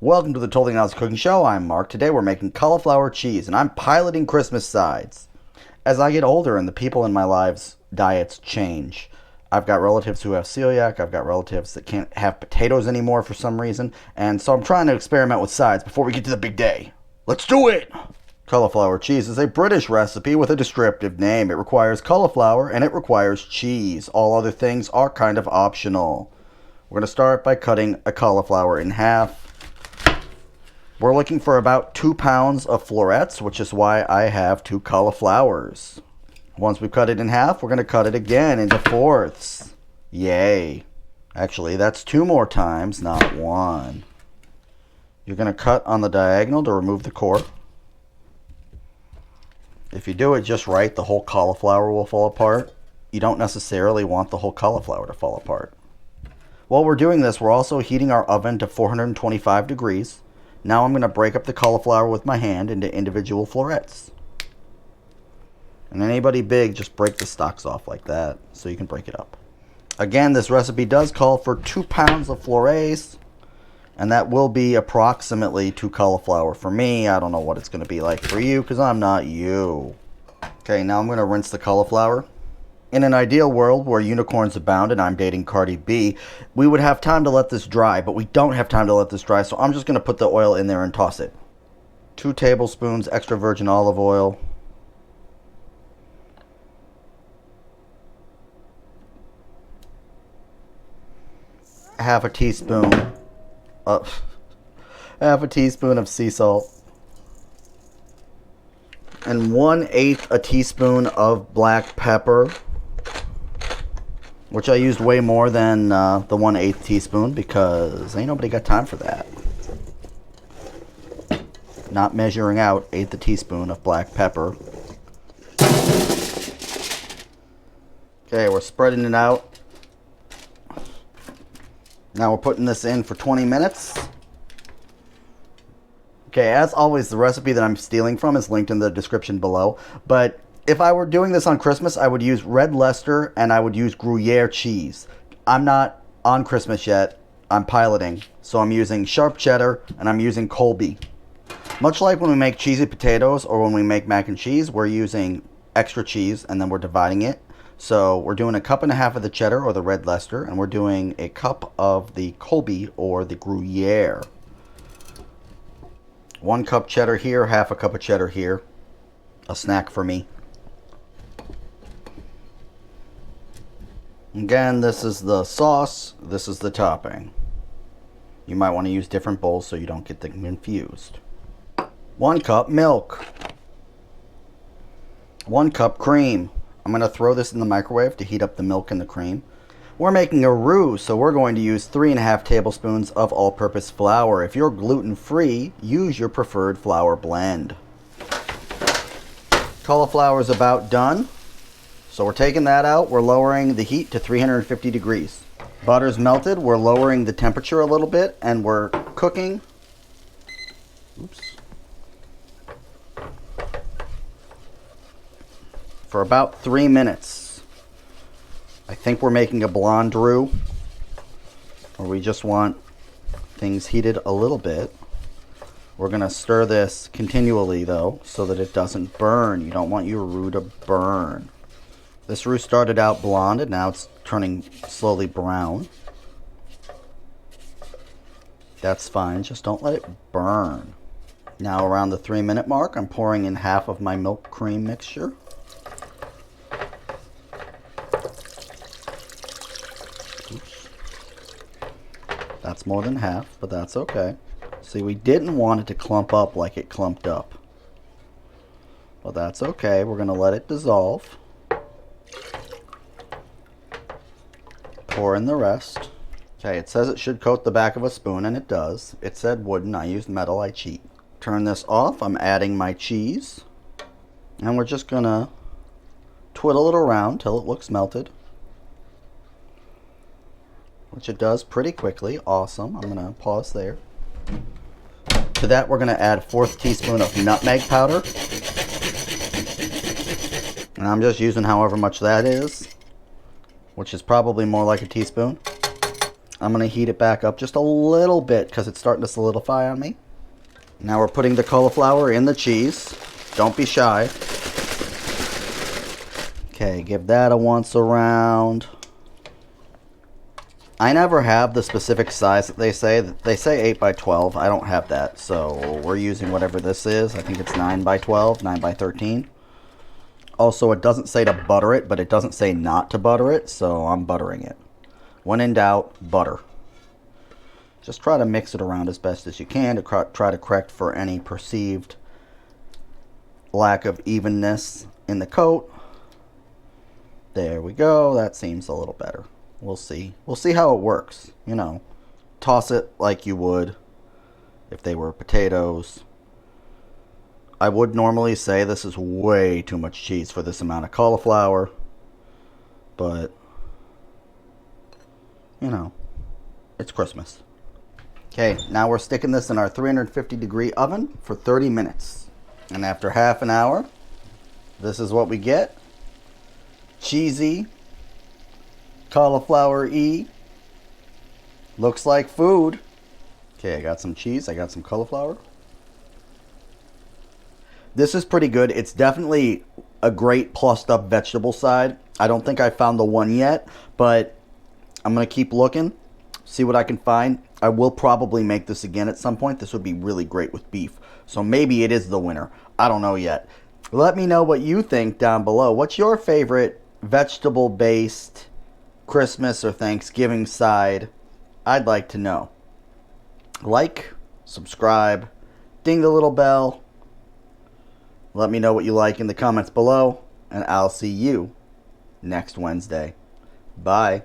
Welcome to the Totally Honest Cooking Show. I'm Mark. Today we're making cauliflower cheese, and I'm piloting Christmas sides. As I get older and the people in my lives' diets change, I've got relatives who have celiac, I've got relatives that can't have potatoes anymore for some reason, and so I'm trying to experiment with sides before we get to the big day. Let's do it! Cauliflower cheese is a British recipe with a descriptive name. It requires cauliflower and it requires cheese. All other things are kind of optional. We're going to start by cutting a cauliflower in half. We're looking for about 2 pounds of florets, which is why I have 2 cauliflowers. Once we've cut it in half, we're going to cut it again into fourths. Yay. Actually, that's 2 more times, not 1. You're going to cut on the diagonal to remove the core. If you do it just right, the whole cauliflower will fall apart. You don't necessarily want the whole cauliflower to fall apart. While we're doing this, we're also heating our oven to 425 degrees. Now I'm going to break up the cauliflower with my hand into individual florets. And anybody big, just break the stalks off like that so you can break it up. Again, this recipe does call for 2 pounds of florets, and that will be approximately 2 cauliflower for me. I don't know what it's going to be like for you because I'm not you. Okay, now I'm going to rinse the cauliflower. In an ideal world where unicorns abound and I'm dating Cardi B, we would have time to let this dry, but we don't have time to let this dry, so I'm just going to put the oil in there and toss it. 2 tablespoons extra virgin olive oil. Half a teaspoon of sea salt. And 1/8 a teaspoon of black pepper, which I used way more than the 1/8 teaspoon because ain't nobody got time for that. Not measuring out 1/8 a teaspoon of black pepper. Okay, we're spreading it out. Now we're putting this in for 20 minutes. Okay, as always, the recipe that I'm stealing from is linked in the description below, but if I were doing this on Christmas, I would use red Leicester and I would use Gruyere cheese. I'm not on Christmas yet. I'm piloting. So I'm using sharp cheddar and I'm using Colby. Much like when we make cheesy potatoes or when we make mac and cheese, we're using extra cheese and then we're dividing it. So we're doing 1.5 cups of the cheddar or the red Leicester, and we're doing 1 cup of the Colby or the Gruyere. 1 cup cheddar here, 1/2 cup of cheddar here. A snack for me. Again, this is the sauce, this is the topping. You might want to use different bowls so you don't get them confused. 1 cup milk. 1 cup cream. I'm going to throw this in the microwave to heat up the milk and the cream. We're making a roux, so we're going to use 3.5 tablespoons of all-purpose flour. If you're gluten-free, use your preferred flour blend. Cauliflower is about done. So we're taking that out, we're lowering the heat to 350 degrees. Butter's melted, we're lowering the temperature a little bit, and we're cooking. For about 3 minutes. I think we're making a blonde roux, or we just want things heated a little bit. We're going to stir this continually though, so that it doesn't burn. You don't want your roux to burn. This roux started out blonde and now it's turning slowly brown. That's fine, just don't let it burn. Now around the 3-minute mark, I'm pouring in half of my milk cream mixture. Oops. That's more than half, but that's okay. See, we didn't want it to clump up like it clumped up. But that's okay, we're going to let it dissolve. Pour in the rest. Okay, it says it should coat the back of a spoon, and it does. It said wooden, I used metal, I cheat. Turn this off, I'm adding my cheese. And we're just going to twiddle it around till it looks melted. Which it does pretty quickly, awesome. I'm going to pause there. To that, we're going to add 1/4 teaspoon of nutmeg powder. And I'm just using however much that is, which is probably more like a teaspoon. I'm going to heat it back up just a little bit because it's starting to solidify on me. Now we're putting the cauliflower in the cheese. Don't be shy. Okay, give that a once around. I never have the specific size that they say. They say 8 by 12. I don't have that, so we're using whatever this is. I think it's 9 by 12, 9 by 13. Also, it doesn't say to butter it, but it doesn't say not to butter it, so I'm buttering it. When in doubt, butter. Just try to mix it around as best as you can to try to correct for any perceived lack of evenness in the coat. There we go. That seems a little better. We'll see. We'll see how it works. You know, toss it like you would if they were potatoes. I would normally say this is way too much cheese for this amount of cauliflower, but, you know, it's Christmas. Okay, now we're sticking this in our 350-degree oven for 30 minutes. And after half an hour, this is what we get. Cheesy, cauliflower-y. Looks like food. Okay, I got some cheese, I got some cauliflower. This is pretty good. It's definitely a great plussed up vegetable side. I don't think I found the one yet, but I'm going to keep looking, see what I can find. I will probably make this again at some point. This would be really great with beef. So maybe it is the winner. I don't know yet. Let me know what you think down below. What's your favorite vegetable-based Christmas or Thanksgiving side? I'd like to know. Like, subscribe, ding the little bell. Let me know what you like in the comments below, and I'll see you next Wednesday. Bye.